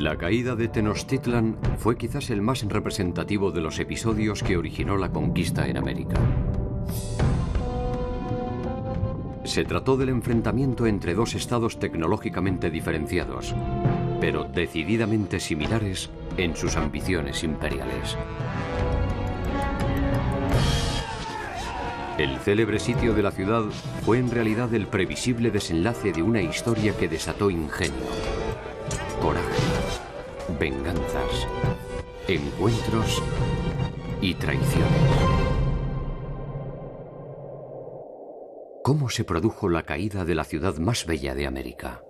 La caída de Tenochtitlan fue quizás el más representativo de los episodios que originó la conquista en América. Se trató del enfrentamiento entre dos estados tecnológicamente diferenciados, pero decididamente similares en sus ambiciones imperiales. El célebre sitio de la ciudad fue en realidad el previsible desenlace de una historia que desató ingenio, coraje, venganzas, encuentros y traiciones. ¿Cómo se produjo la caída de la ciudad más bella de América?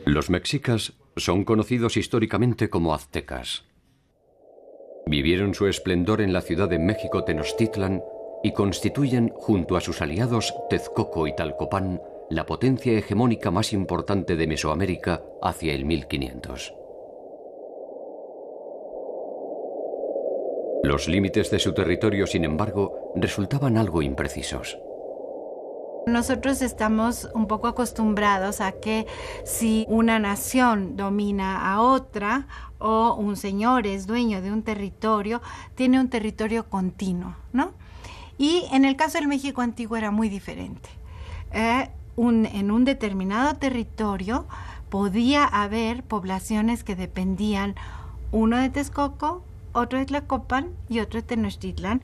Los mexicas son conocidos históricamente como aztecas. Vivieron su esplendor en la ciudad de México Tenochtitlan y constituyen, junto a sus aliados Texcoco y Tlalcopán, la potencia hegemónica más importante de Mesoamérica hacia el 1500. Los límites de su territorio, sin embargo, resultaban algo imprecisos. Nosotros estamos un poco acostumbrados a que si una nación domina a otra o un señor es dueño de un territorio, tiene un territorio continuo, ¿no? Y en el caso del México antiguo era muy diferente. En un determinado territorio podía haber poblaciones que dependían, uno de Texcoco, otro de Tlalcopán y otro de Tenochtitlan.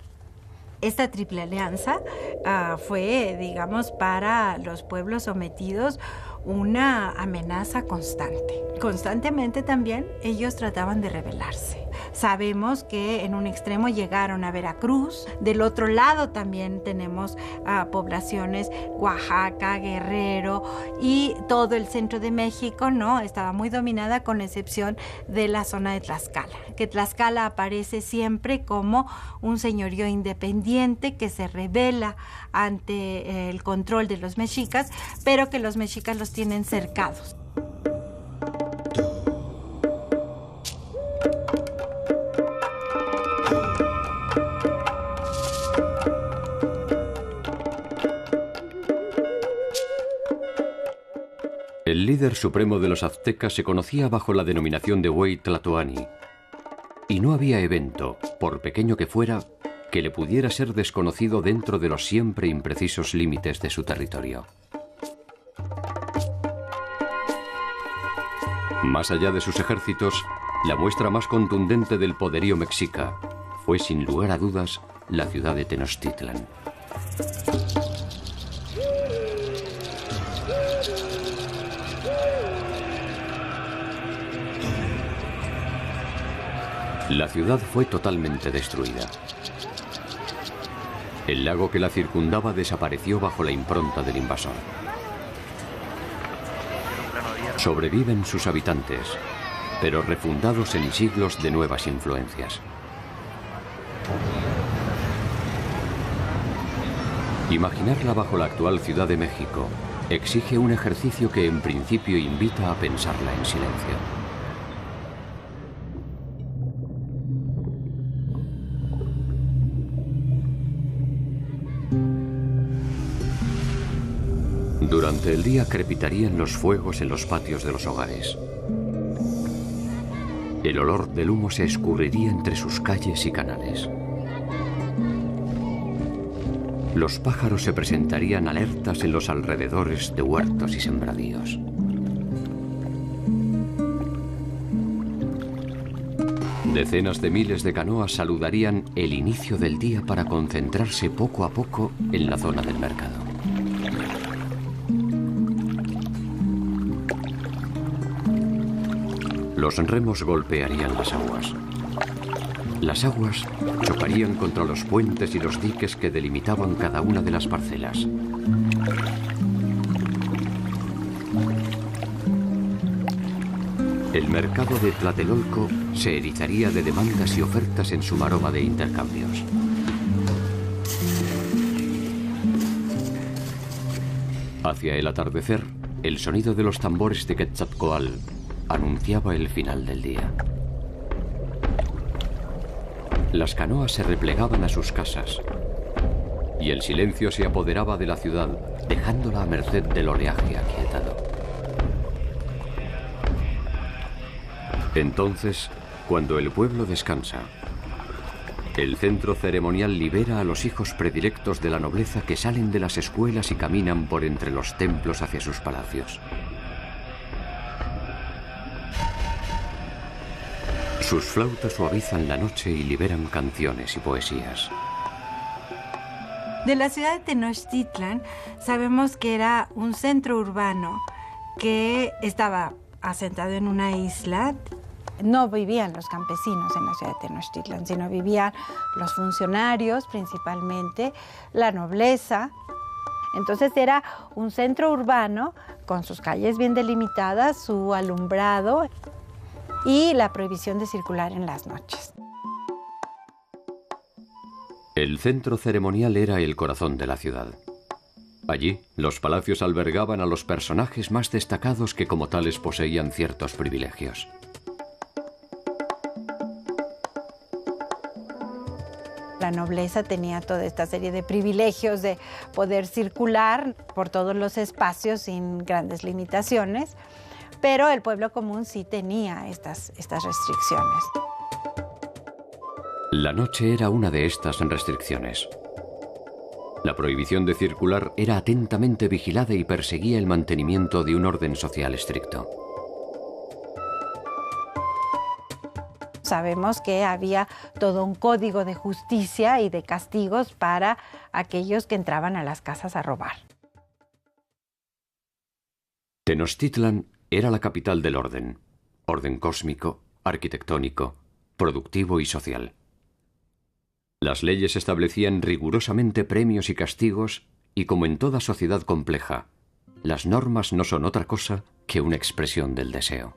Esta triple alianza fue, digamos, para los pueblos sometidos una amenaza constante. Constantemente también ellos trataban de rebelarse. Sabemos que en un extremo llegaron a Veracruz, del otro lado también tenemos poblaciones, Oaxaca, Guerrero y todo el centro de México, ¿no? Estaba muy dominada con excepción de la zona de Tlaxcala, que Tlaxcala aparece siempre como un señorío independiente que se rebela ante el control de los mexicas, pero que los mexicas los tienen cercados. El líder supremo de los aztecas se conocía bajo la denominación de Huey Tlatoani, y no había evento, por pequeño que fuera, que le pudiera ser desconocido dentro de los siempre imprecisos límites de su territorio. Más allá de sus ejércitos, la muestra más contundente del poderío mexica fue, sin lugar a dudas, la ciudad de Tenochtitlan. La ciudad fue totalmente destruida. El lago que la circundaba desapareció bajo la impronta del invasor. Sobreviven sus habitantes, pero refundados en siglos de nuevas influencias. Imaginarla bajo la actual Ciudad de México exige un ejercicio que en principio invita a pensarla en silencio. Durante el día crepitarían los fuegos en los patios de los hogares. El olor del humo se escurriría entre sus calles y canales. Los pájaros se presentarían alertas en los alrededores de huertos y sembradíos. Decenas de miles de canoas saludarían el inicio del día para concentrarse poco a poco en la zona del mercado. Los remos golpearían las aguas. Las aguas chocarían contra los puentes y los diques que delimitaban cada una de las parcelas. El mercado de Tlatelolco se erizaría de demandas y ofertas en su maroma de intercambios. Hacia el atardecer, el sonido de los tambores de Quetzalcóatl anunciaba el final del día. Las canoas se replegaban a sus casas y el silencio se apoderaba de la ciudad, dejándola a merced del oleaje aquietado. Entonces, cuando el pueblo descansa, el centro ceremonial libera a los hijos predilectos de la nobleza que salen de las escuelas y caminan por entre los templos hacia sus palacios. Sus flautas suavizan la noche y liberan canciones y poesías. De la ciudad de Tenochtitlan sabemos que era un centro urbano que estaba asentado en una isla. No vivían los campesinos en la ciudad de Tenochtitlan, sino vivían los funcionarios principalmente, la nobleza. Entonces era un centro urbano con sus calles bien delimitadas, su alumbrado y la prohibición de circular en las noches. El centro ceremonial era el corazón de la ciudad. Allí, los palacios albergaban a los personajes más destacados que como tales poseían ciertos privilegios. La nobleza tenía toda esta serie de privilegios de poder circular por todos los espacios sin grandes limitaciones, pero el pueblo común sí tenía estas restricciones. La noche era una de estas restricciones. La prohibición de circular era atentamente vigilada y perseguía el mantenimiento de un orden social estricto. Sabemos que había todo un código de justicia y de castigos para aquellos que entraban a las casas a robar. Tenochtitlan era la capital del orden cósmico, arquitectónico, productivo y social. Las leyes establecían rigurosamente premios y castigos y, como en toda sociedad compleja, las normas no son otra cosa que una expresión del deseo.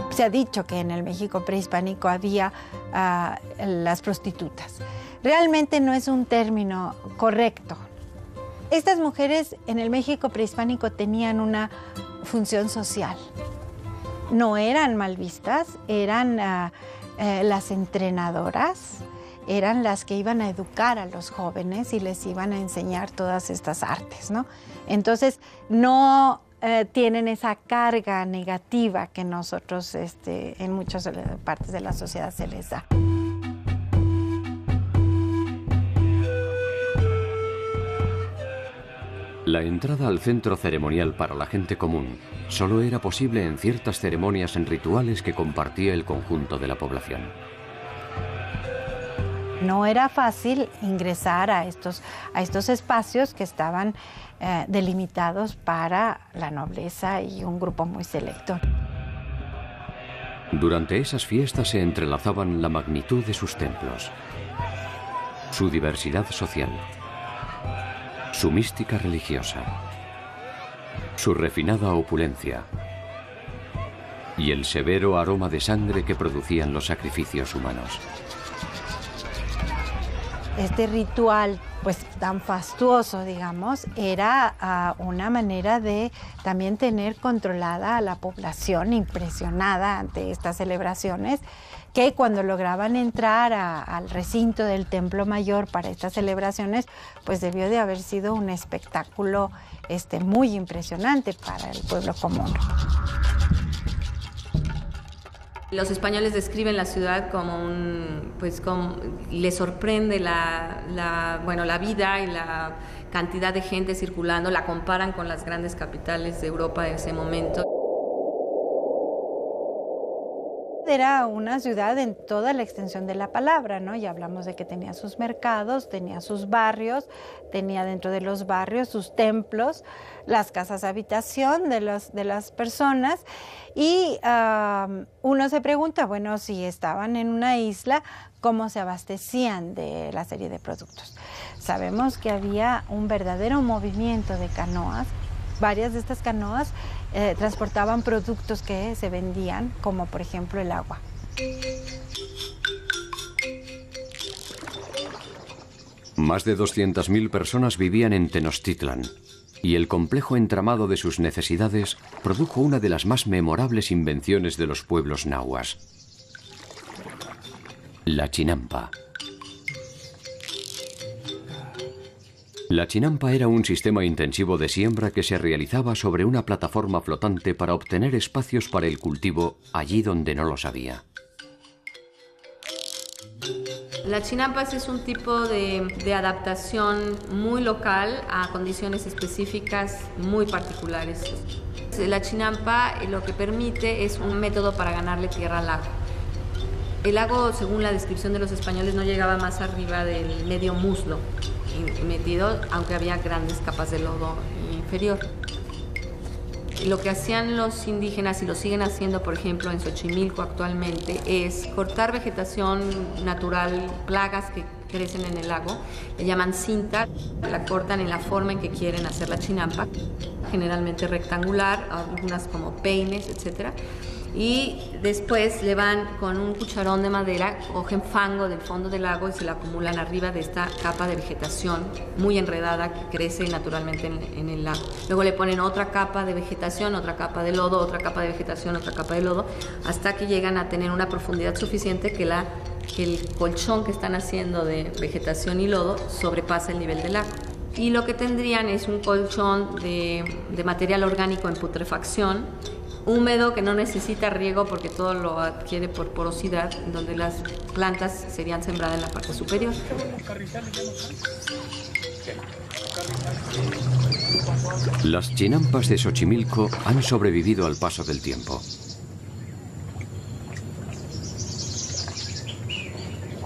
Se ha dicho que en el México prehispánico había las prostitutas. Realmente no es un término correcto. Estas mujeres en el México prehispánico tenían una función social. No eran mal vistas, eran las entrenadoras, eran las que iban a educar a los jóvenes y les iban a enseñar todas estas artes, ¿no? Entonces, no tienen esa carga negativa que nosotros en muchas partes de la sociedad se les da. La entrada al centro ceremonial para la gente común solo era posible en ciertas ceremonias en rituales que compartía el conjunto de la población. No era fácil ingresar a estos espacios que estaban delimitados para la nobleza y un grupo muy selecto. Durante esas fiestas se entrelazaban la magnitud de sus templos, su diversidad social, su mística religiosa, su refinada opulencia y el severo aroma de sangre que producían los sacrificios humanos. Este ritual, pues tan fastuoso, digamos, era una manera de también tener controlada a la población, impresionada ante estas celebraciones, que cuando lograban entrar al recinto del Templo Mayor para estas celebraciones, pues debió de haber sido un espectáculo muy impresionante para el pueblo común. Los españoles describen la ciudad como les sorprende la vida y la cantidad de gente circulando, la comparan con las grandes capitales de Europa de ese momento. Era una ciudad en toda la extensión de la palabra, ¿no? Ya hablamos de que tenía sus mercados, tenía sus barrios, tenía dentro de los barrios sus templos, las casas habitación de las personas. Y uno se pregunta, bueno, si estaban en una isla, ¿cómo se abastecían de la serie de productos? Sabemos que había un verdadero movimiento de canoas. Varias de estas canoas transportaban productos que se vendían, como por ejemplo el agua. Más de 200.000 personas vivían en Tenochtitlan, y el complejo entramado de sus necesidades produjo una de las más memorables invenciones de los pueblos nahuas: la chinampa. La chinampa era un sistema intensivo de siembra que se realizaba sobre una plataforma flotante para obtener espacios para el cultivo allí donde no los había. La chinampas es un tipo de adaptación muy local a condiciones específicas muy particulares. La chinampa lo que permite es un método para ganarle tierra al lago. El lago, según la descripción de los españoles, no llegaba más arriba del medio muslo metido, aunque había grandes capas de lodo inferior. Lo que hacían los indígenas, y lo siguen haciendo, por ejemplo, en Xochimilco actualmente, es cortar vegetación natural, plagas que crecen en el lago, le llaman cinta, la cortan en la forma en que quieren hacer la chinampa, generalmente rectangular, algunas como peines, etcétera. Y después le van con un cucharón de madera, cogen fango del fondo del lago y se la acumulan arriba de esta capa de vegetación muy enredada que crece naturalmente en el lago. Luego le ponen otra capa de vegetación, otra capa de lodo, otra capa de vegetación, otra capa de lodo, hasta que llegan a tener una profundidad suficiente que el colchón que están haciendo de vegetación y lodo sobrepasa el nivel del lago. Y lo que tendrían es un colchón de material orgánico en putrefacción, húmedo, que no necesita riego porque todo lo adquiere por porosidad, donde las plantas serían sembradas en la parte superior. Las chinampas de Xochimilco han sobrevivido al paso del tiempo.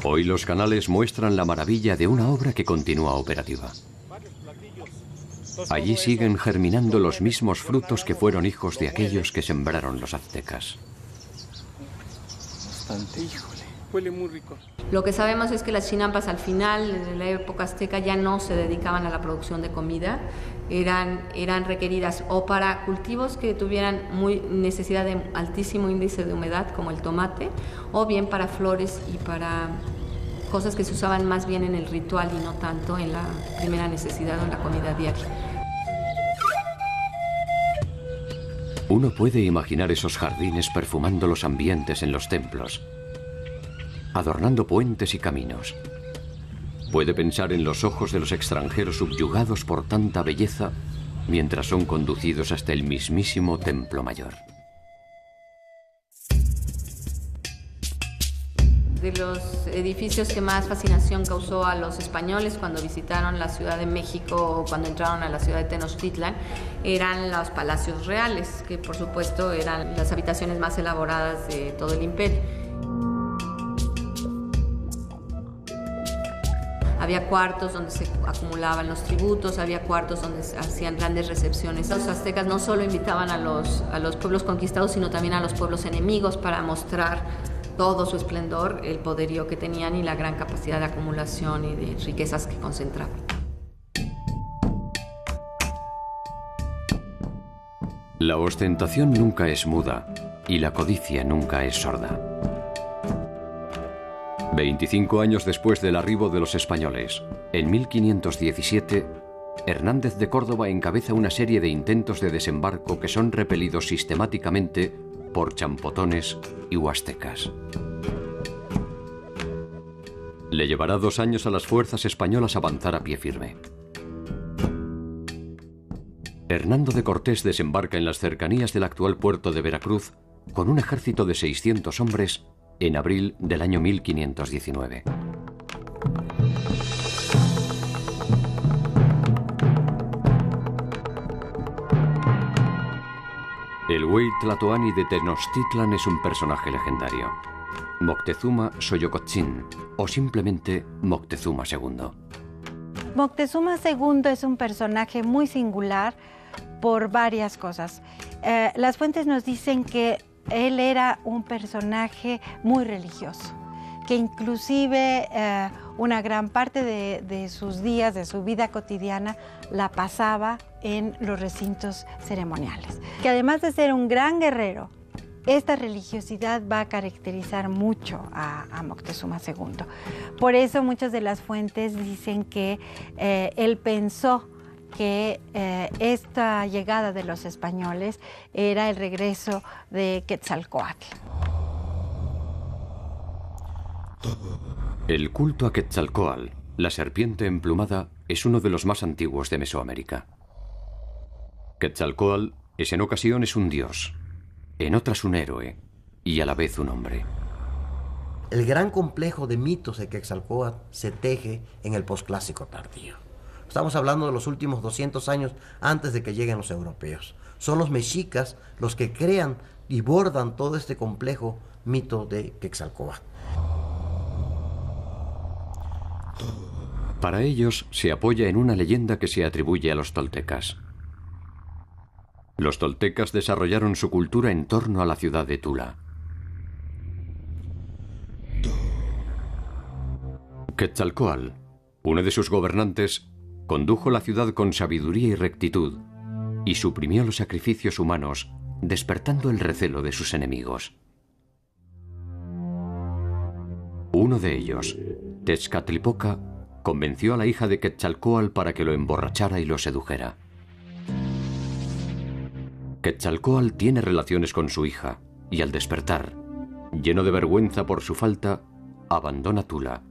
Hoy los canales muestran la maravilla de una obra que continúa operativa. Allí siguen germinando los mismos frutos que fueron hijos de aquellos que sembraron los aztecas. Bastante, híjole. Huele muy rico. Lo que sabemos es que las chinampas al final de la época azteca ya no se dedicaban a la producción de comida, eran requeridas o para cultivos que tuvieran necesidad de altísimo índice de humedad, como el tomate, o bien para flores y para cosas que se usaban más bien en el ritual y no tanto en la primera necesidad o en la comida diaria. Uno puede imaginar esos jardines perfumando los ambientes en los templos, adornando puentes y caminos. Puede pensar en los ojos de los extranjeros subyugados por tanta belleza mientras son conducidos hasta el mismísimo Templo Mayor. De los edificios que más fascinación causó a los españoles cuando visitaron la Ciudad de México o cuando entraron a la ciudad de Tenochtitlan eran los palacios reales, que por supuesto eran las habitaciones más elaboradas de todo el imperio. Había cuartos donde se acumulaban los tributos, había cuartos donde se hacían grandes recepciones. Los aztecas no solo invitaban a los pueblos conquistados, sino también a los pueblos enemigos para mostrar todo su esplendor, el poderío que tenían y la gran capacidad de acumulación y de riquezas que concentraban. La ostentación nunca es muda y la codicia nunca es sorda. 25 años después del arribo de los españoles, en 1517, Hernández de Córdoba encabeza una serie de intentos de desembarco que son repelidos sistemáticamente por champotones y huastecas. Le llevará 2 años a las fuerzas españolas avanzar a pie firme. Hernando de Cortés desembarca en las cercanías del actual puerto de Veracruz con un ejército de 600 hombres en abril del año 1519. El Huey Tlatoani de Tenochtitlan es un personaje legendario. Moctezuma Xoyocotzin, o simplemente Moctezuma II. Moctezuma II es un personaje muy singular por varias cosas. Las fuentes nos dicen que él era un personaje muy religioso, que inclusive una gran parte de sus días, de su vida cotidiana, la pasaba en los recintos ceremoniales. Que además de ser un gran guerrero, esta religiosidad va a caracterizar mucho a Moctezuma II. Por eso muchas de las fuentes dicen que él pensó que esta llegada de los españoles era el regreso de Quetzalcóatl. El culto a Quetzalcóatl, la serpiente emplumada, es uno de los más antiguos de Mesoamérica. Quetzalcóatl es en ocasiones un dios, en otras un héroe y a la vez un hombre. El gran complejo de mitos de Quetzalcóatl se teje en el posclásico tardío. Estamos hablando de los últimos 200 años antes de que lleguen los europeos. Son los mexicas los que crean y bordan todo este complejo mito de Quetzalcóatl. Para ellos se apoya en una leyenda que se atribuye a los toltecas. Los toltecas desarrollaron su cultura en torno a la ciudad de Tula. Quetzalcóatl, uno de sus gobernantes, condujo la ciudad con sabiduría y rectitud y suprimió los sacrificios humanos, despertando el recelo de sus enemigos. Uno de ellos, Tezcatlipoca, convenció a la hija de Quetzalcóatl para que lo emborrachara y lo sedujera. Quetzalcóatl tiene relaciones con su hija y al despertar, lleno de vergüenza por su falta, abandona Tula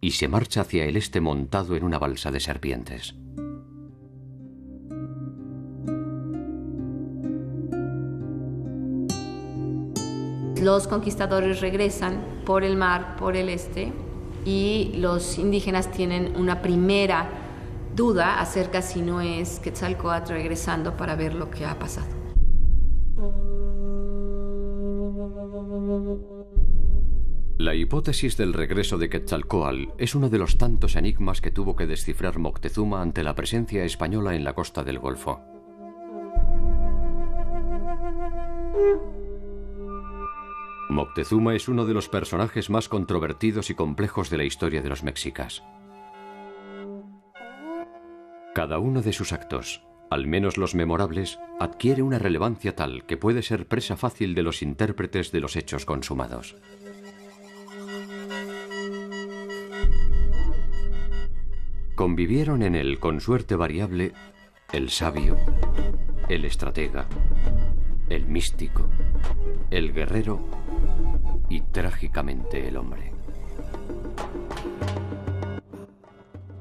y se marcha hacia el este montado en una balsa de serpientes. Los conquistadores regresan por el mar, por el este, y los indígenas tienen una primera duda acerca si no es Quetzalcóatl regresando para ver lo que ha pasado. La hipótesis del regreso de Quetzalcóatl es uno de los tantos enigmas que tuvo que descifrar Moctezuma ante la presencia española en la costa del Golfo. Moctezuma es uno de los personajes más controvertidos y complejos de la historia de los mexicas. Cada uno de sus actos, al menos los memorables, adquiere una relevancia tal que puede ser presa fácil de los intérpretes de los hechos consumados. Convivieron en él con suerte variable el sabio, el estratega, el místico, el guerrero y trágicamente el hombre.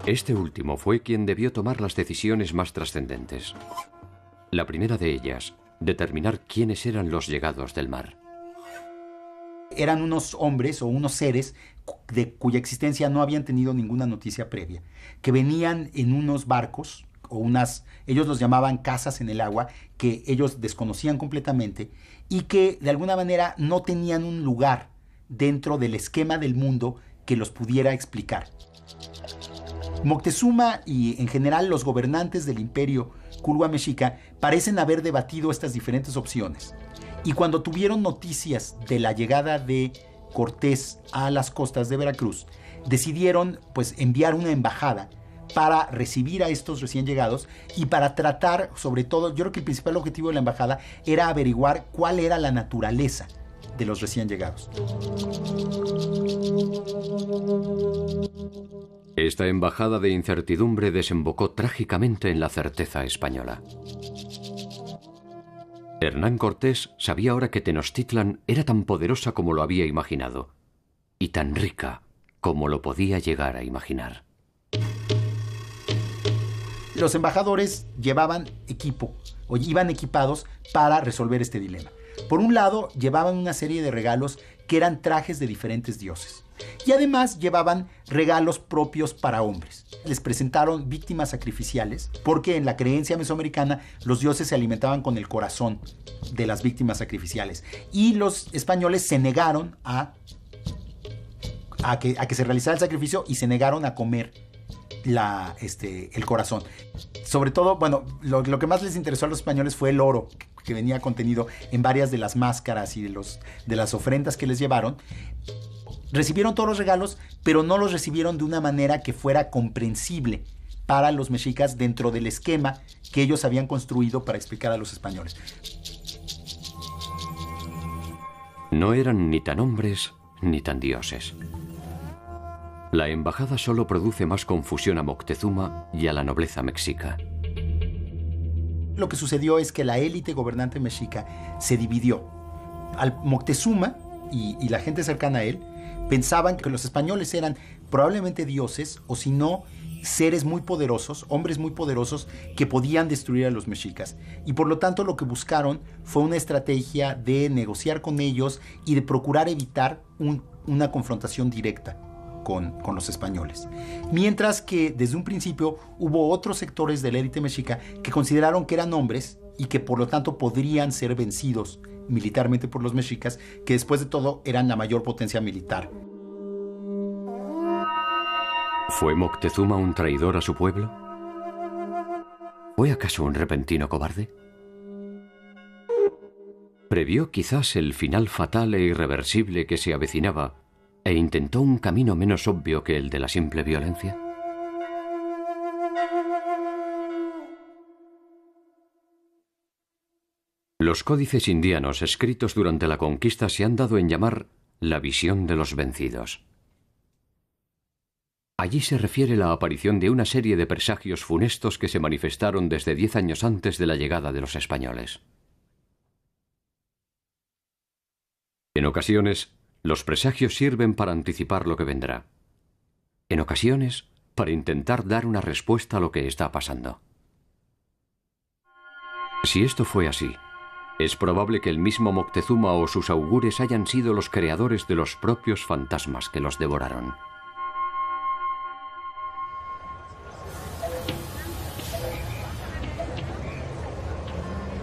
Este último fue quien debió tomar las decisiones más trascendentes. La primera de ellas, determinar quiénes eran los llegados del mar. Eran unos hombres o unos seres de cuya existencia no habían tenido ninguna noticia previa, que venían en unos barcos o ellos los llamaban casas en el agua, que ellos desconocían completamente y que de alguna manera no tenían un lugar dentro del esquema del mundo que los pudiera explicar. Moctezuma y en general los gobernantes del imperio Culhua Mexica parecen haber debatido estas diferentes opciones. Y cuando tuvieron noticias de la llegada de Cortés a las costas de Veracruz, decidieron enviar una embajada para recibir a estos recién llegados y para tratar, sobre todo, yo creo que el principal objetivo de la embajada era averiguar cuál era la naturaleza de los recién llegados. Esta embajada de incertidumbre desembocó trágicamente en la certeza española. Hernán Cortés sabía ahora que Tenochtitlan era tan poderosa como lo había imaginado, y tan rica como lo podía llegar a imaginar. Los embajadores llevaban equipo, o iban equipados para resolver este dilema. Por un lado, llevaban una serie de regalos que eran trajes de diferentes dioses. Y además llevaban regalos propios para hombres. les presentaron víctimas sacrificiales, porque en la creencia mesoamericana los dioses se alimentaban con el corazón de las víctimas sacrificiales. Y los españoles se negaron a que se realizara el sacrificio y se negaron a comer el corazón. Sobre todo, bueno, lo que más les interesó a los españoles fue el oro que venía contenido en varias de las máscaras y de las ofrendas que les llevaron. Recibieron todos los regalos, pero no los recibieron de una manera que fuera comprensible para los mexicas dentro del esquema que ellos habían construido para explicar a los españoles. No eran ni tan hombres ni tan dioses. La embajada solo produce más confusión a Moctezuma y a la nobleza mexica. Lo que sucedió es que la élite gobernante mexica se dividió. Al Moctezuma y la gente cercana a él pensaban que los españoles eran probablemente dioses, o si no, seres muy poderosos, hombres muy poderosos que podían destruir a los mexicas. Y por lo tanto lo que buscaron fue una estrategia de negociar con ellos y de procurar evitar una confrontación directa con los españoles. Mientras que desde un principio hubo otros sectores de la élite mexica que consideraron que eran hombres y que por lo tanto podrían ser vencidos militarmente por los mexicas, que después de todo eran la mayor potencia militar. ¿Fue Moctezuma un traidor a su pueblo? ¿Fue acaso un repentino cobarde? ¿Previó quizás el final fatal e irreversible que se avecinaba e intentó un camino menos obvio que el de la simple violencia? Los códices indianos escritos durante la conquista se han dado en llamar la visión de los vencidos. Allí se refiere la aparición de una serie de presagios funestos que se manifestaron desde 10 años antes de la llegada de los españoles. En ocasiones, los presagios sirven para anticipar lo que vendrá. En ocasiones, para intentar dar una respuesta a lo que está pasando. Si esto fue así, es probable que el mismo Moctezuma o sus augures hayan sido los creadores de los propios fantasmas que los devoraron.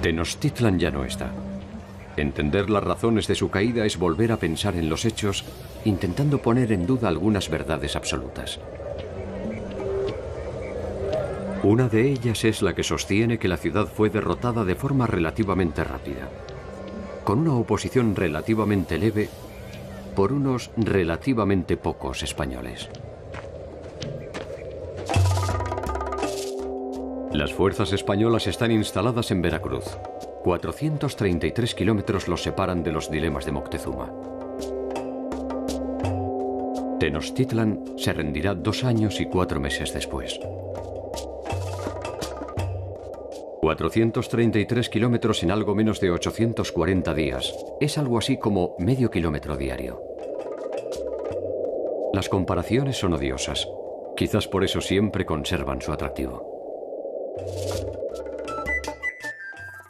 Tenochtitlan ya no está. Entender las razones de su caída es volver a pensar en los hechos, intentando poner en duda algunas verdades absolutas. Una de ellas es la que sostiene que la ciudad fue derrotada de forma relativamente rápida, con una oposición relativamente leve por unos relativamente pocos españoles. Las fuerzas españolas están instaladas en Veracruz. 433 kilómetros los separan de los dilemas de Moctezuma. Tenochtitlan se rendirá 2 años y 4 meses después. 433 kilómetros en algo menos de 840 días. Es algo así como medio kilómetro diario. Las comparaciones son odiosas. Quizás por eso siempre conservan su atractivo.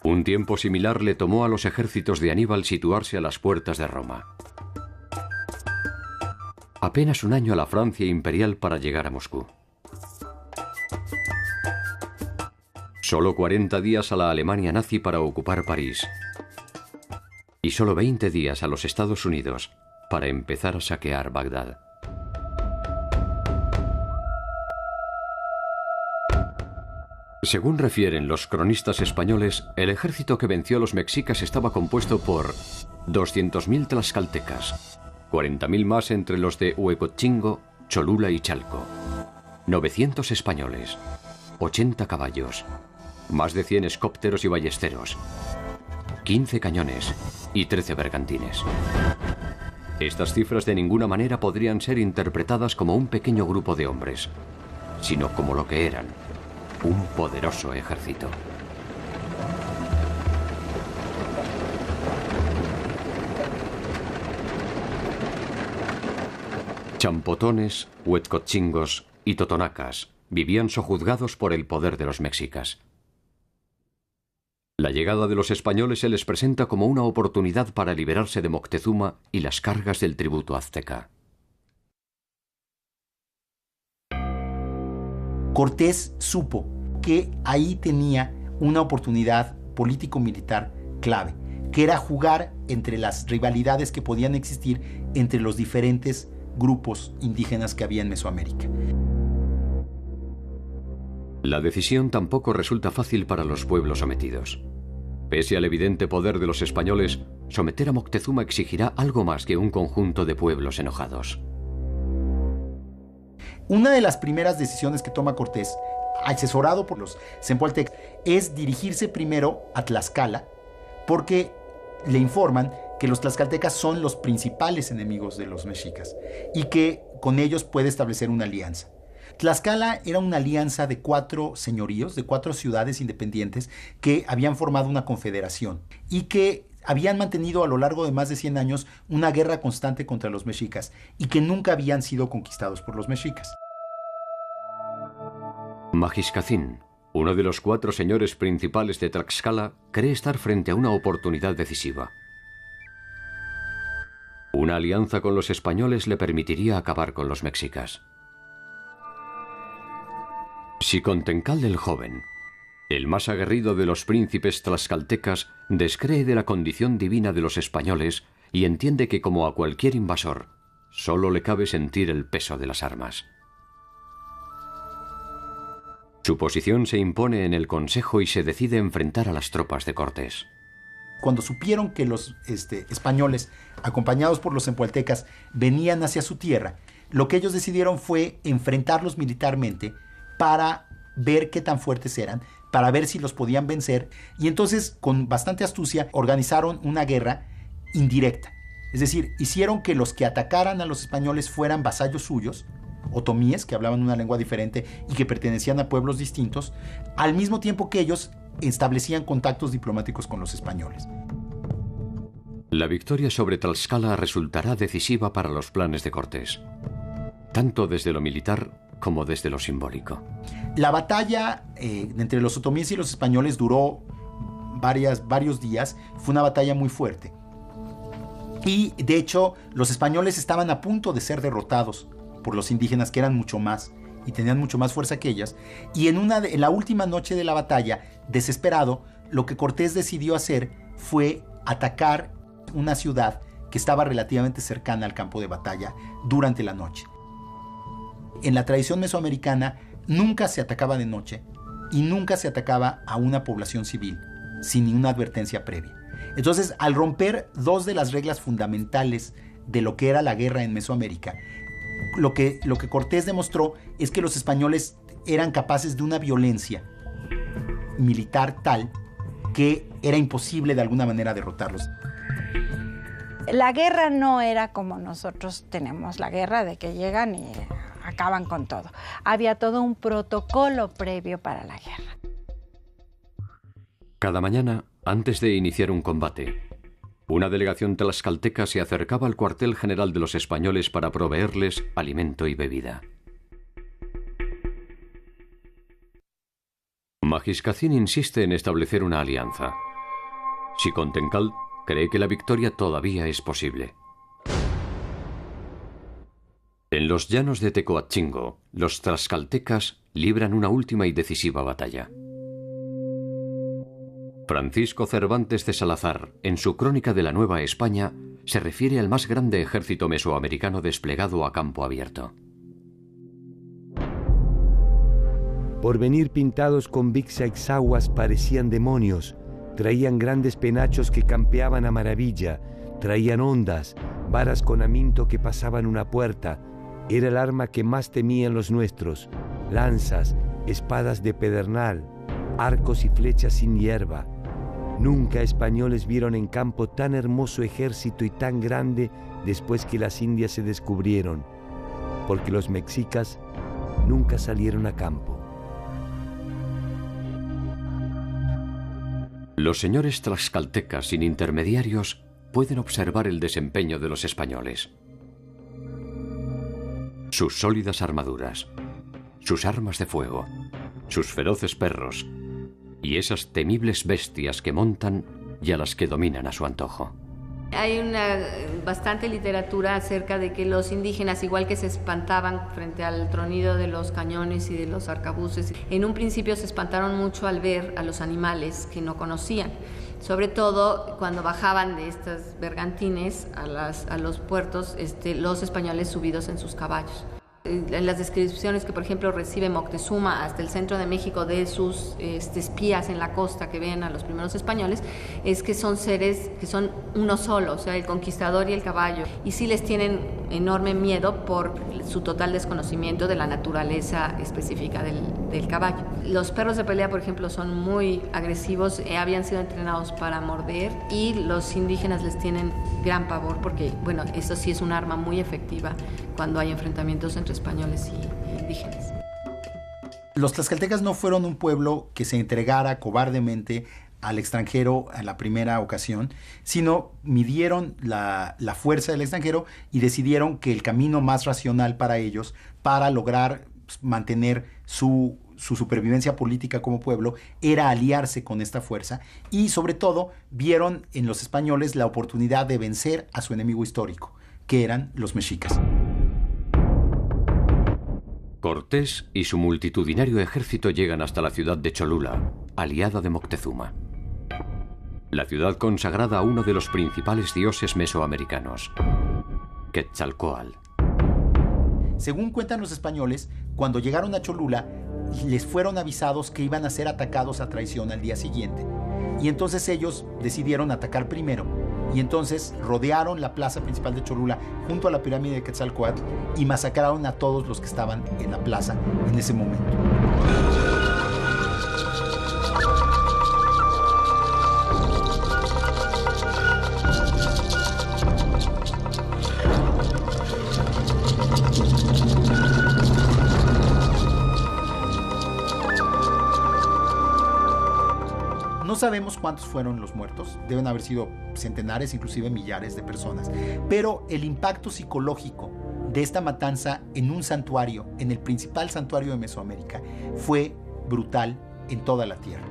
Un tiempo similar le tomó a los ejércitos de Aníbal situarse a las puertas de Roma. Apenas un año a la Francia imperial para llegar a Moscú. Solo 40 días a la Alemania nazi para ocupar París. Y solo 20 días a los Estados Unidos para empezar a saquear Bagdad. Según refieren los cronistas españoles, el ejército que venció a los mexicas estaba compuesto por 200.000 tlaxcaltecas, 40.000 más entre los de Huecotchingo, Cholula y Chalco, 900 españoles, 80 caballos, más de 100 escópteros y ballesteros, 15 cañones y 13 bergantines. Estas cifras de ninguna manera podrían ser interpretadas como un pequeño grupo de hombres, sino como lo que eran: un poderoso ejército. Champotones, huetcochingos y totonacas vivían sojuzgados por el poder de los mexicas. La llegada de los españoles se les presenta como una oportunidad para liberarse de Moctezuma y las cargas del tributo azteca. Cortés supo que ahí tenía una oportunidad político-militar clave, que era jugar entre las rivalidades que podían existir entre los diferentes grupos indígenas que había en Mesoamérica. La decisión tampoco resulta fácil para los pueblos sometidos. Pese al evidente poder de los españoles, someter a Moctezuma exigirá algo más que un conjunto de pueblos enojados. Una de las primeras decisiones que toma Cortés, asesorado por los Zempoaltecas, es dirigirse primero a Tlaxcala, porque le informan que los tlaxcaltecas son los principales enemigos de los mexicas y que con ellos puede establecer una alianza. Tlaxcala era una alianza de 4 señoríos, de 4 ciudades independientes que habían formado una confederación y que habían mantenido a lo largo de más de 100 años una guerra constante contra los mexicas y que nunca habían sido conquistados por los mexicas. Magiscacín, uno de los 4 señores principales de Tlaxcala, cree estar frente a una oportunidad decisiva. Una alianza con los españoles le permitiría acabar con los mexicas. Xicontencal el Joven, el más aguerrido de los príncipes tlaxcaltecas, descree de la condición divina de los españoles y entiende que, como a cualquier invasor, solo le cabe sentir el peso de las armas. Su posición se impone en el Consejo y se decide enfrentar a las tropas de Cortés. Cuando supieron que los españoles, acompañados por los zempoaltecas, venían hacia su tierra, lo que ellos decidieron fue enfrentarlos militarmente para ver qué tan fuertes eran, para ver si los podían vencer, y entonces, con bastante astucia, organizaron una guerra indirecta. Es decir, hicieron que los que atacaran a los españoles fueran vasallos suyos, otomíes, que hablaban una lengua diferente y que pertenecían a pueblos distintos, al mismo tiempo que ellos establecían contactos diplomáticos con los españoles. La victoria sobre Tlaxcala resultará decisiva para los planes de Cortés, tanto desde lo militar como desde lo simbólico. La batalla entre los otomíes y los españoles duró varios días. Fue una batalla muy fuerte. Y, de hecho, los españoles estaban a punto de ser derrotados por los indígenas, que eran mucho más y tenían mucho más fuerza que ellas. Y en la última noche de la batalla, desesperado, lo que Cortés decidió hacer fue atacar una ciudad que estaba relativamente cercana al campo de batalla durante la noche. En la tradición mesoamericana nunca se atacaba de noche y nunca se atacaba a una población civil sin ninguna advertencia previa. Entonces, al romper 2 de las reglas fundamentales de lo que era la guerra en Mesoamérica, lo que Cortés demostró es que los españoles eran capaces de una violencia militar tal que era imposible de alguna manera derrotarlos. La guerra no era como nosotros tenemos la guerra, de que llegan y acaban con todo. Había todo un protocolo previo para la guerra. Cada mañana, antes de iniciar un combate, una delegación tlaxcalteca se acercaba al cuartel general de los españoles para proveerles alimento y bebida. Magiscacín insiste en establecer una alianza. Xicontencal cree que la victoria todavía es posible. En los llanos de Tecoatzingo, los tlaxcaltecas libran una última y decisiva batalla. Francisco Cervantes de Salazar, en su Crónica de la Nueva España, se refiere al más grande ejército mesoamericano desplegado a campo abierto. Por venir pintados con vixaixaguas parecían demonios, traían grandes penachos que campeaban a maravilla, traían ondas, varas con aminto que pasaban una puerta. Era el arma que más temían los nuestros, lanzas, espadas de pedernal, arcos y flechas sin hierba. Nunca españoles vieron en campo tan hermoso ejército y tan grande después que las Indias se descubrieron, porque los mexicas nunca salieron a campo. Los señores tlaxcaltecas sin intermediarios pueden observar el desempeño de los españoles. Sus sólidas armaduras, sus armas de fuego, sus feroces perros y esas temibles bestias que montan y a las que dominan a su antojo. Hay bastante literatura acerca de que los indígenas, igual que se espantaban frente al tronido de los cañones y de los arcabuces, en un principio se espantaron mucho al ver a los animales que no conocían. Sobre todo cuando bajaban de estas bergantines a los puertos, los españoles subidos en sus caballos. En las descripciones que, por ejemplo, recibe Moctezuma hasta el centro de México de sus espías en la costa que ven a los primeros españoles, es que son seres que son uno solo, o sea, el conquistador y el caballo, y sí les tienen enorme miedo por su total desconocimiento de la naturaleza específica del caballo. Los perros de pelea, por ejemplo, son muy agresivos, habían sido entrenados para morder, y los indígenas les tienen gran pavor porque, bueno, eso sí es un arma muy efectiva cuando hay enfrentamientos entre españoles y indígenas. Los tlaxcaltecas no fueron un pueblo que se entregara cobardemente al extranjero en la primera ocasión, sino midieron la fuerza del extranjero y decidieron que el camino más racional para ellos, para lograr mantener su supervivencia política como pueblo, era aliarse con esta fuerza, y sobre todo vieron en los españoles la oportunidad de vencer a su enemigo histórico, que eran los mexicas. Cortés y su multitudinario ejército llegan hasta la ciudad de Cholula, aliada de Moctezuma. La ciudad consagrada a uno de los principales dioses mesoamericanos, Quetzalcóatl. Según cuentan los españoles, cuando llegaron a Cholula, les fueron avisados que iban a ser atacados a traición al día siguiente. Y entonces ellos decidieron atacar primero. Y entonces rodearon la plaza principal de Cholula junto a la pirámide de Quetzalcóatl y masacraron a todos los que estaban en la plaza en ese momento. No sabemos cuántos fueron los muertos, deben haber sido centenares, inclusive millares de personas, pero el impacto psicológico de esta matanza en un santuario, en el principal santuario de Mesoamérica, fue brutal en toda la tierra.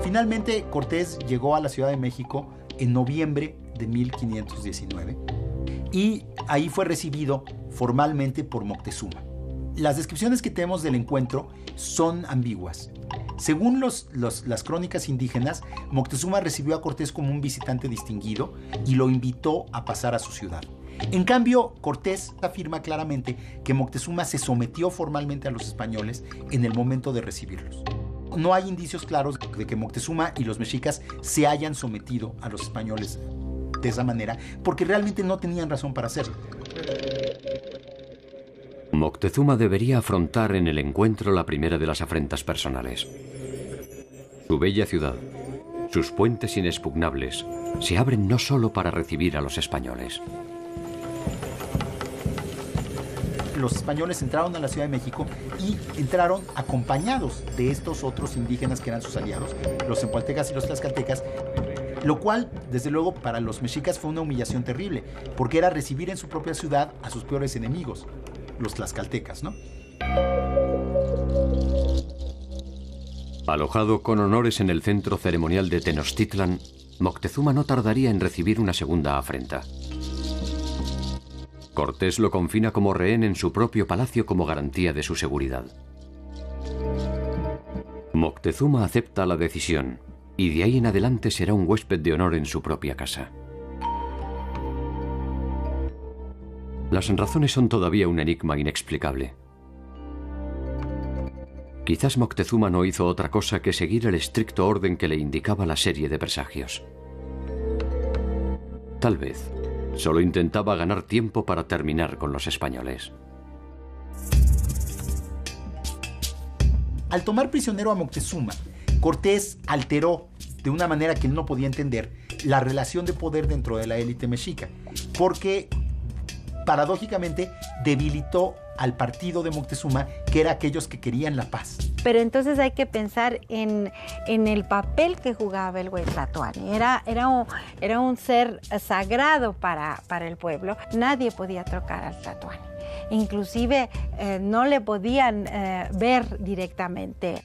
Finalmente, Cortés llegó a la Ciudad de México en noviembre de 1519 y ahí fue recibido formalmente por Moctezuma. Las descripciones que tenemos del encuentro son ambiguas. Según las crónicas indígenas, Moctezuma recibió a Cortés como un visitante distinguido y lo invitó a pasar a su ciudad. En cambio, Cortés afirma claramente que Moctezuma se sometió formalmente a los españoles en el momento de recibirlos. No hay indicios claros de que Moctezuma y los mexicas se hayan sometido a los españoles de esa manera, porque realmente no tenían razón para hacerlo. Moctezuma debería afrontar en el encuentro la primera de las afrentas personales. Su bella ciudad, sus puentes inexpugnables, se abren no solo para recibir a los españoles. Los españoles entraron a la Ciudad de México y entraron acompañados de estos otros indígenas que eran sus aliados, los cempaltecas y los tlaxcaltecas, lo cual, desde luego, para los mexicas fue una humillación terrible, porque era recibir en su propia ciudad a sus peores enemigos, los tlaxcaltecas, ¿no? Alojado con honores en el centro ceremonial de Tenochtitlan, Moctezuma no tardaría en recibir una segunda afrenta. Cortés lo confina como rehén en su propio palacio como garantía de su seguridad. Moctezuma acepta la decisión y de ahí en adelante será un huésped de honor en su propia casa. Las razones son todavía un enigma inexplicable. Quizás Moctezuma no hizo otra cosa que seguir el estricto orden que le indicaba la serie de presagios. Tal vez solo intentaba ganar tiempo para terminar con los españoles. Al tomar prisionero a Moctezuma, Cortés alteró de una manera que él no podía entender la relación de poder dentro de la élite mexica, porque paradójicamente debilitó al partido de Moctezuma, que era aquellos que querían la paz. Pero entonces hay que pensar en el papel que jugaba el Huetlatoani. Era un ser sagrado para el pueblo. Nadie podía tocar al Tlatoani. Inclusive no le podían ver directamente.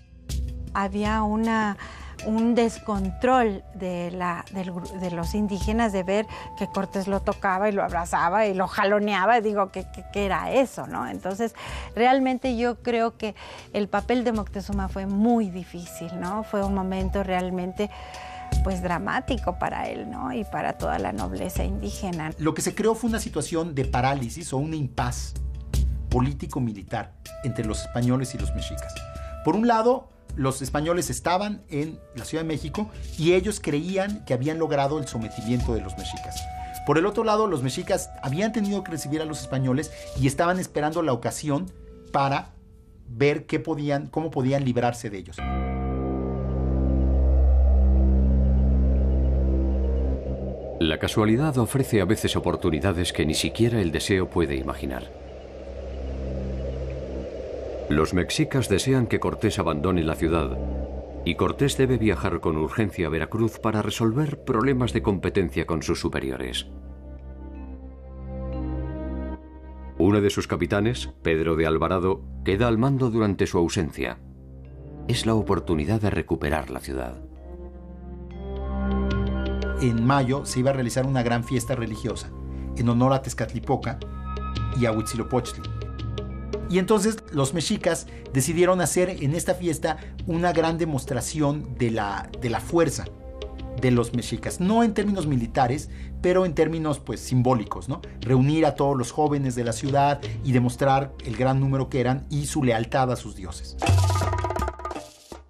había un descontrol de los indígenas de ver que Cortés lo tocaba y lo abrazaba y lo jaloneaba. Digo, ¿qué era eso, no? Entonces, realmente yo creo que el papel de Moctezuma fue muy difícil, ¿no? Fue un momento realmente pues dramático para él, ¿no? Y para toda la nobleza indígena. Lo que se creó fue una situación de parálisis o un impas político-militar entre los españoles y los mexicas. Por un lado, los españoles estaban en la Ciudad de México y ellos creían que habían logrado el sometimiento de los mexicas. Por el otro lado, los mexicas habían tenido que recibir a los españoles y estaban esperando la ocasión para ver cómo podían librarse de ellos. La casualidad ofrece a veces oportunidades que ni siquiera el deseo puede imaginar. Los mexicas desean que Cortés abandone la ciudad y Cortés debe viajar con urgencia a Veracruz para resolver problemas de competencia con sus superiores. Uno de sus capitanes, Pedro de Alvarado, queda al mando durante su ausencia. Es la oportunidad de recuperar la ciudad. En mayo se iba a realizar una gran fiesta religiosa en honor a Tezcatlipoca y a Huitzilopochtli. Y entonces los mexicas decidieron hacer en esta fiesta una gran demostración de la fuerza de los mexicas. No en términos militares, pero en términos pues simbólicos, ¿no? Reunir a todos los jóvenes de la ciudad y demostrar el gran número que eran y su lealtad a sus dioses.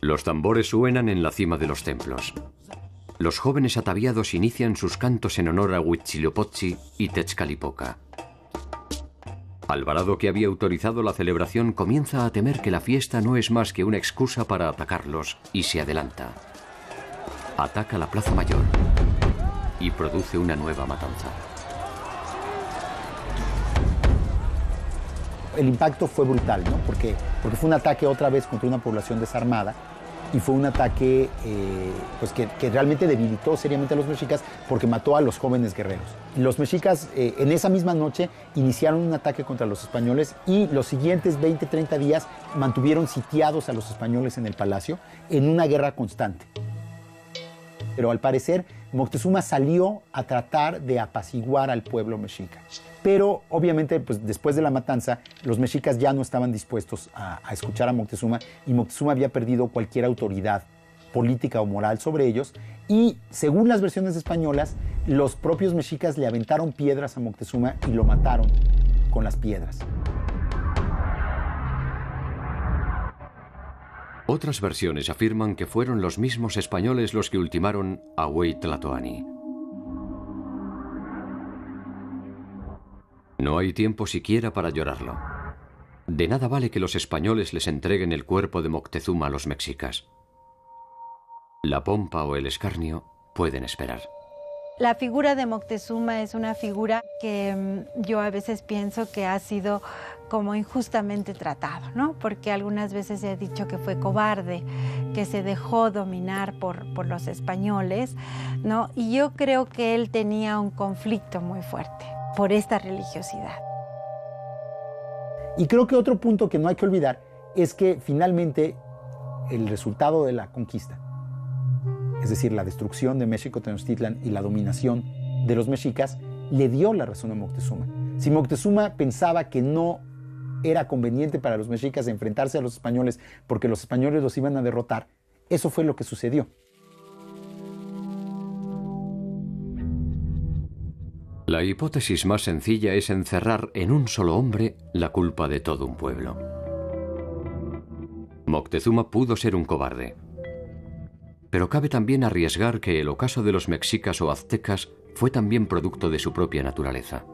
Los tambores suenan en la cima de los templos. Los jóvenes ataviados inician sus cantos en honor a Huitzilopochtli y Tezcatlipoca. Alvarado, que había autorizado la celebración, comienza a temer que la fiesta no es más que una excusa para atacarlos y se adelanta. Ataca la Plaza Mayor y produce una nueva matanza. El impacto fue brutal, ¿no? Porque fue un ataque otra vez contra una población desarmada. Y fue un ataque pues que realmente debilitó seriamente a los mexicas porque mató a los jóvenes guerreros. Los mexicas en esa misma noche iniciaron un ataque contra los españoles y los siguientes 20, 30 días mantuvieron sitiados a los españoles en el palacio en una guerra constante. Pero al parecer Moctezuma salió a tratar de apaciguar al pueblo mexica. Pero obviamente pues, después de la matanza los mexicas ya no estaban dispuestos a escuchar a Moctezuma y Moctezuma había perdido cualquier autoridad política o moral sobre ellos y según las versiones españolas los propios mexicas le aventaron piedras a Moctezuma y lo mataron con las piedras. Otras versiones afirman que fueron los mismos españoles los que ultimaron a Huey Tlatoani. No hay tiempo siquiera para llorarlo. De nada vale que los españoles les entreguen el cuerpo de Moctezuma a los mexicas. La pompa o el escarnio pueden esperar. La figura de Moctezuma es una figura que yo a veces pienso que ha sido como injustamente tratado, ¿no? Porque algunas veces se ha dicho que fue cobarde, que se dejó dominar por los españoles, ¿no? Y yo creo que él tenía un conflicto muy fuerte por esta religiosidad. Y creo que otro punto que no hay que olvidar es que finalmente el resultado de la conquista, es decir, la destrucción de México Tenochtitlan y la dominación de los mexicas, le dio la razón a Moctezuma. Si Moctezuma pensaba que no era conveniente para los mexicas enfrentarse a los españoles porque los españoles los iban a derrotar, eso fue lo que sucedió. La hipótesis más sencilla es encerrar en un solo hombre la culpa de todo un pueblo. Moctezuma pudo ser un cobarde. Pero cabe también arriesgar que el ocaso de los mexicas o aztecas fue también producto de su propia naturaleza.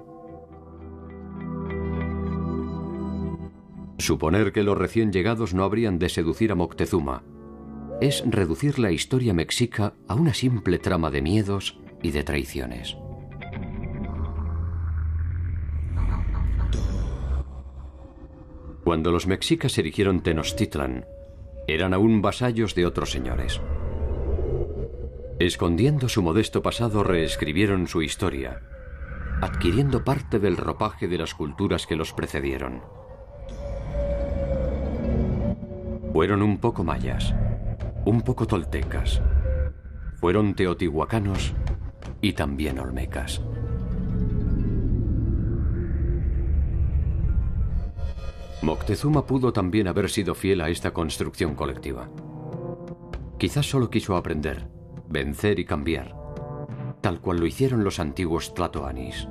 Suponer que los recién llegados no habrían de seducir a Moctezuma es reducir la historia mexica a una simple trama de miedos y de traiciones. Cuando los mexicas erigieron Tenochtitlan, eran aún vasallos de otros señores. Escondiendo su modesto pasado, reescribieron su historia, adquiriendo parte del ropaje de las culturas que los precedieron. Fueron un poco mayas, un poco toltecas. Fueron teotihuacanos y también olmecas. Moctezuma pudo también haber sido fiel a esta construcción colectiva. Quizás solo quiso aprender, vencer y cambiar, tal cual lo hicieron los antiguos tlatoanis.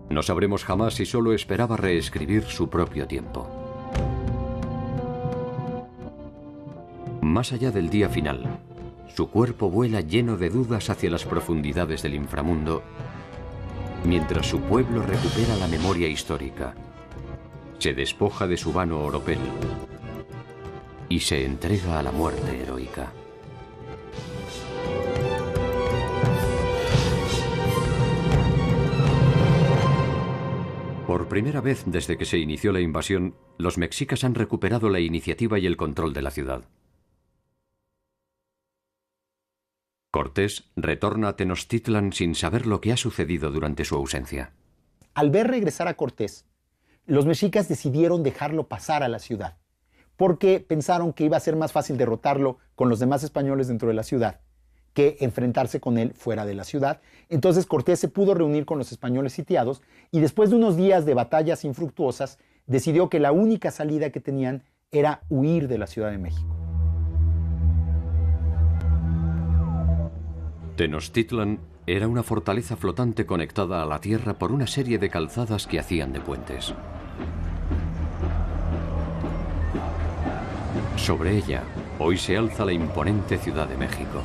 No sabremos jamás si solo esperaba reescribir su propio tiempo. Más allá del día final, su cuerpo vuela lleno de dudas hacia las profundidades del inframundo, mientras su pueblo recupera la memoria histórica, se despoja de su vano oropel y se entrega a la muerte heroica. Por primera vez desde que se inició la invasión, los mexicas han recuperado la iniciativa y el control de la ciudad. Cortés retorna a Tenochtitlan sin saber lo que ha sucedido durante su ausencia. Al ver regresar a Cortés, los mexicas decidieron dejarlo pasar a la ciudad, porque pensaron que iba a ser más fácil derrotarlo con los demás españoles dentro de la ciudad que enfrentarse con él fuera de la ciudad. Entonces Cortés se pudo reunir con los españoles sitiados y después de unos días de batallas infructuosas, decidió que la única salida que tenían era huir de la Ciudad de México. Tenochtitlan era una fortaleza flotante conectada a la tierra por una serie de calzadas que hacían de puentes. Sobre ella, hoy se alza la imponente Ciudad de México.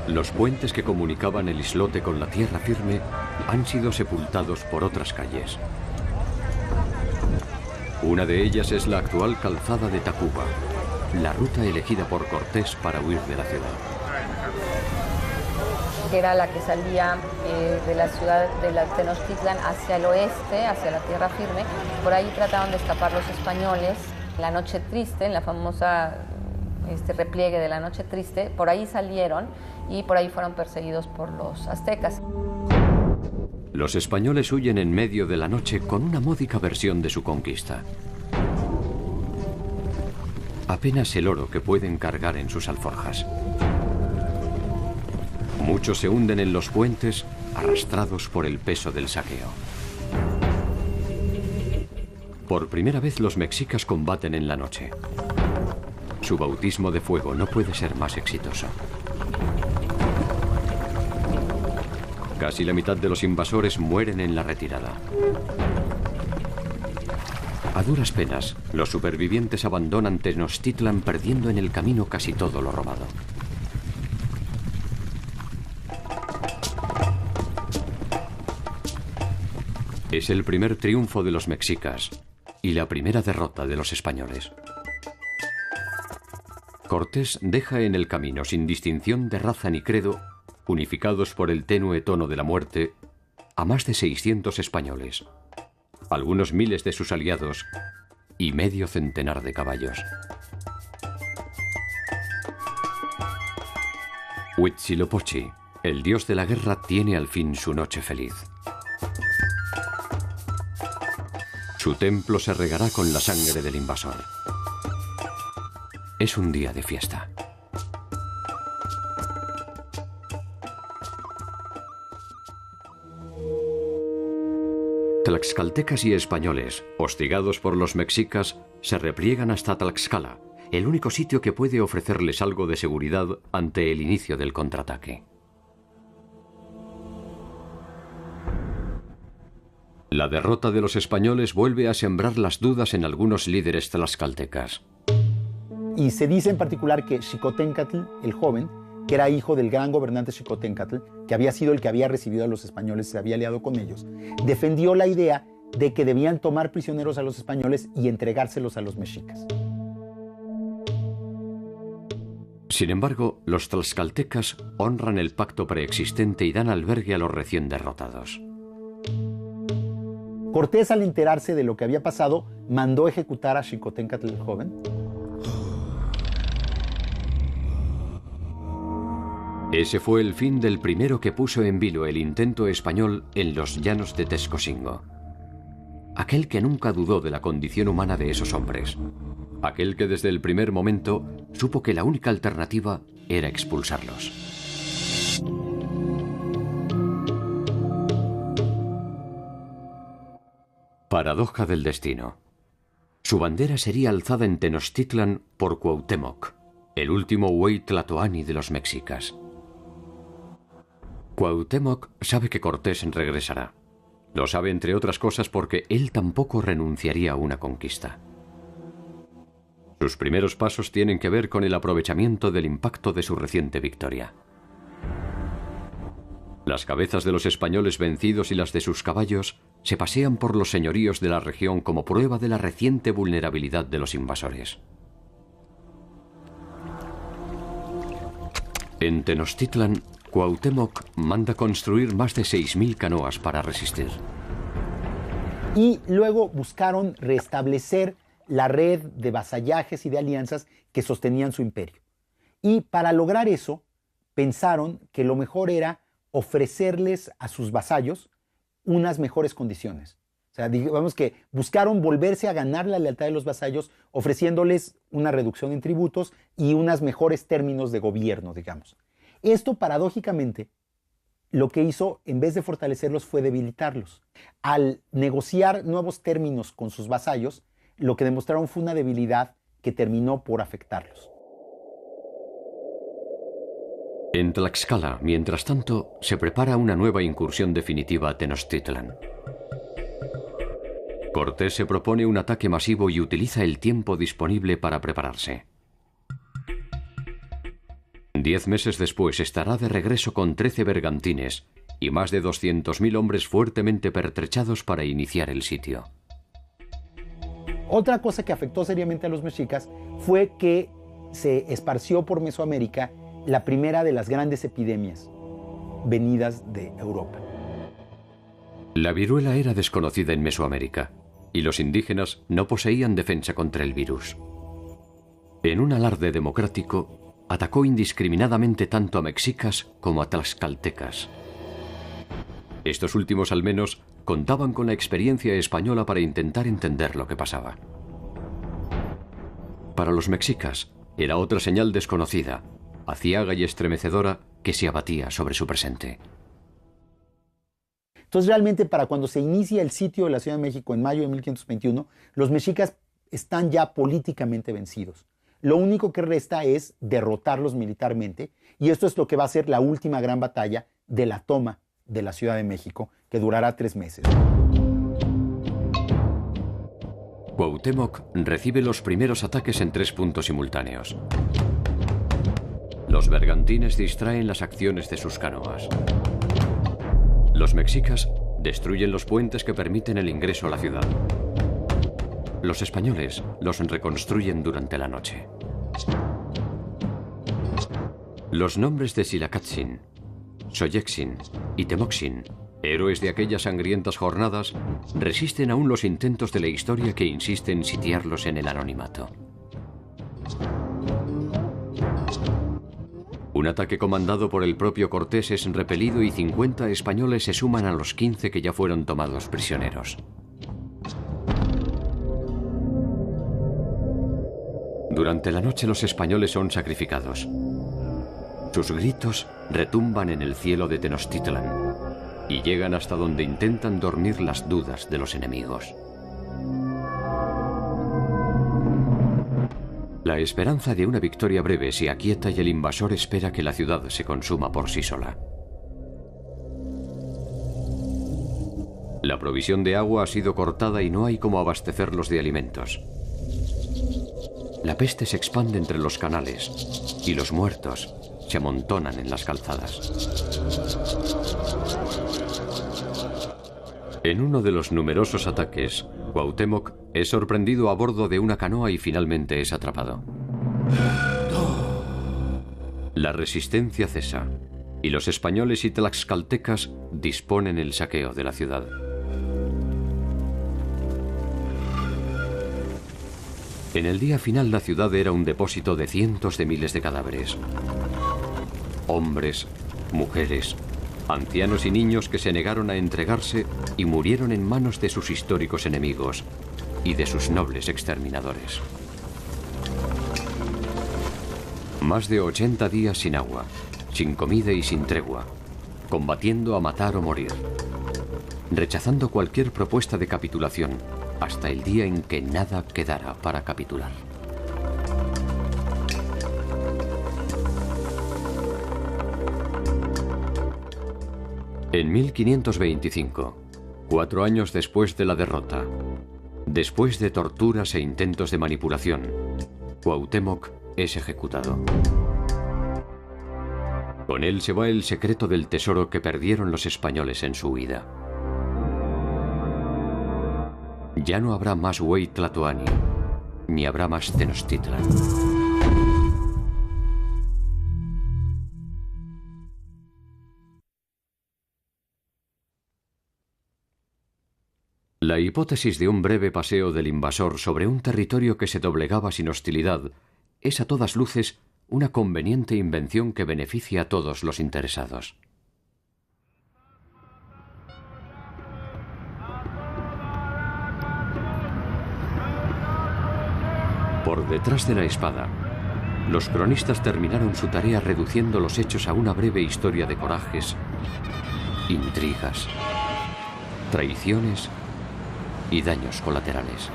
Los puentes que comunicaban el islote con la tierra firme han sido sepultados por otras calles. Una de ellas es la actual calzada de Tacuba, la ruta elegida por Cortés para huir de la ciudad. Que era la que salía de la ciudad de la Tenochtitlan hacia el oeste, hacia la tierra firme. Por ahí trataron de escapar los españoles. La Noche Triste, en la famosa repliegue de la Noche Triste, por ahí salieron y por ahí fueron perseguidos por los aztecas. Los españoles huyen en medio de la noche con una módica versión de su conquista. Apenas el oro que pueden cargar en sus alforjas. Muchos se hunden en los puentes, arrastrados por el peso del saqueo. Por primera vez los mexicas combaten en la noche. Su bautismo de fuego no puede ser más exitoso. Casi la mitad de los invasores mueren en la retirada. A duras penas, los supervivientes abandonan Tenochtitlan perdiendo en el camino casi todo lo robado. Es el primer triunfo de los mexicas y la primera derrota de los españoles. Cortés deja en el camino, sin distinción de raza ni credo, unificados por el tenue tono de la muerte, a más de 600 españoles, algunos miles de sus aliados y medio centenar de caballos. Huitzilopochtli, el dios de la guerra, tiene al fin su noche feliz. Su templo se regará con la sangre del invasor. Es un día de fiesta. Tlaxcaltecas y españoles, hostigados por los mexicas, se repliegan hasta Tlaxcala, el único sitio que puede ofrecerles algo de seguridad ante el inicio del contraataque. La derrota de los españoles vuelve a sembrar las dudas en algunos líderes tlaxcaltecas. Y se dice en particular que Xicoténcatl, el joven, que era hijo del gran gobernante Xicoténcatl, que había sido el que había recibido a los españoles, se había aliado con ellos, defendió la idea de que debían tomar prisioneros a los españoles y entregárselos a los mexicas. Sin embargo, los tlaxcaltecas honran el pacto preexistente y dan albergue a los recién derrotados. Cortés, al enterarse de lo que había pasado, mandó ejecutar a Xicoténcatl el joven. Ese fue el fin del primero que puso en vilo el intento español en los llanos de Texcocingo. Aquel que nunca dudó de la condición humana de esos hombres, aquel que desde el primer momento supo que la única alternativa era expulsarlos. Paradoja del destino. Su bandera sería alzada en Tenochtitlan por Cuauhtémoc, el último Huey Tlatoani de los mexicas. Cuauhtémoc sabe que Cortés regresará. Lo sabe entre otras cosas porque él tampoco renunciaría a una conquista. Sus primeros pasos tienen que ver con el aprovechamiento del impacto de su reciente victoria. Las cabezas de los españoles vencidos y las de sus caballos se pasean por los señoríos de la región como prueba de la reciente vulnerabilidad de los invasores. En Tenochtitlan, Cuauhtémoc manda construir más de 6.000 canoas para resistir. Y luego buscaron restablecer la red de vasallajes y de alianzas que sostenían su imperio. Y para lograr eso, pensaron que lo mejor era ofrecerles a sus vasallos unas mejores condiciones. O sea, digamos que buscaron volverse a ganar la lealtad de los vasallos ofreciéndoles una reducción en tributos y unos mejores términos de gobierno, digamos. Esto, paradójicamente, lo que hizo, en vez de fortalecerlos, fue debilitarlos. Al negociar nuevos términos con sus vasallos, lo que demostraron fue una debilidad que terminó por afectarlos. En Tlaxcala, mientras tanto, se prepara una nueva incursión definitiva a Tenochtitlan. Cortés se propone un ataque masivo y utiliza el tiempo disponible para prepararse. 10 meses después estará de regreso con 13 bergantines y más de 200.000 hombres fuertemente pertrechados para iniciar el sitio. Otra cosa que afectó seriamente a los mexicas fue que se esparció por Mesoamérica la primera de las grandes epidemias venidas de Europa. La viruela era desconocida en Mesoamérica y los indígenas no poseían defensa contra el virus. En un alarde democrático, atacó indiscriminadamente tanto a mexicas como a tlaxcaltecas. Estos últimos, al menos, contaban con la experiencia española para intentar entender lo que pasaba. Para los mexicas, era otra señal desconocida, aciaga y estremecedora, que se abatía sobre su presente. Entonces, realmente, para cuando se inicia el sitio de la Ciudad de México en mayo de 1521, los mexicas están ya políticamente vencidos. Lo único que resta es derrotarlos militarmente, y esto es lo que va a ser la última gran batalla de la toma de la Ciudad de México, que durará 3 meses. Cuauhtémoc recibe los primeros ataques en 3 puntos simultáneos. Los bergantines distraen las acciones de sus canoas. Los mexicas destruyen los puentes que permiten el ingreso a la ciudad. Los españoles los reconstruyen durante la noche. Los nombres de Xilacatzin, Soyexin y Temoxin, héroes de aquellas sangrientas jornadas, resisten aún los intentos de la historia que insiste en sitiarlos en el anonimato. Un ataque comandado por el propio Cortés es repelido y 50 españoles se suman a los 15 que ya fueron tomados prisioneros. Durante la noche los españoles son sacrificados. Sus gritos retumban en el cielo de Tenochtitlan y llegan hasta donde intentan dormir las dudas de los enemigos. La esperanza de una victoria breve se aquieta y el invasor espera que la ciudad se consuma por sí sola. La provisión de agua ha sido cortada y no hay cómo abastecerlos de alimentos. La peste se expande entre los canales y los muertos se amontonan en las calzadas. En uno de los numerosos ataques, Cuauhtémoc es sorprendido a bordo de una canoa y finalmente es atrapado. La resistencia cesa y los españoles y tlaxcaltecas disponen el saqueo de la ciudad. En el día final la ciudad era un depósito de cientos de miles de cadáveres. Hombres, mujeres, ancianos y niños que se negaron a entregarse y murieron en manos de sus históricos enemigos y de sus nobles exterminadores. Más de 80 días sin agua, sin comida y sin tregua, combatiendo a matar o morir, rechazando cualquier propuesta de capitulación, hasta el día en que nada quedara para capitular. En 1525, 4 años después de la derrota, después de torturas e intentos de manipulación, Cuauhtémoc es ejecutado. Con él se va el secreto del tesoro que perdieron los españoles en su huida. Ya no habrá más Huey Tlatoani, ni habrá más Tenochtitlan. La hipótesis de un breve paseo del invasor sobre un territorio que se doblegaba sin hostilidad es a todas luces una conveniente invención que beneficia a todos los interesados. Por detrás de la espada, los cronistas terminaron su tarea reduciendo los hechos a una breve historia de corajes, intrigas, traiciones y daños colaterales.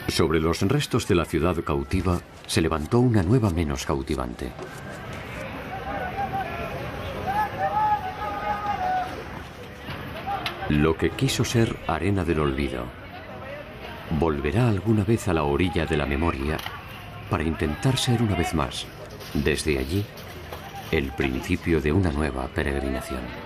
Sobre los restos de la ciudad cautiva se levantó una nueva menos cautivante. Lo que quiso ser arena del olvido volverá alguna vez a la orilla de la memoria para intentar ser una vez más, desde allí, el principio de una nueva peregrinación.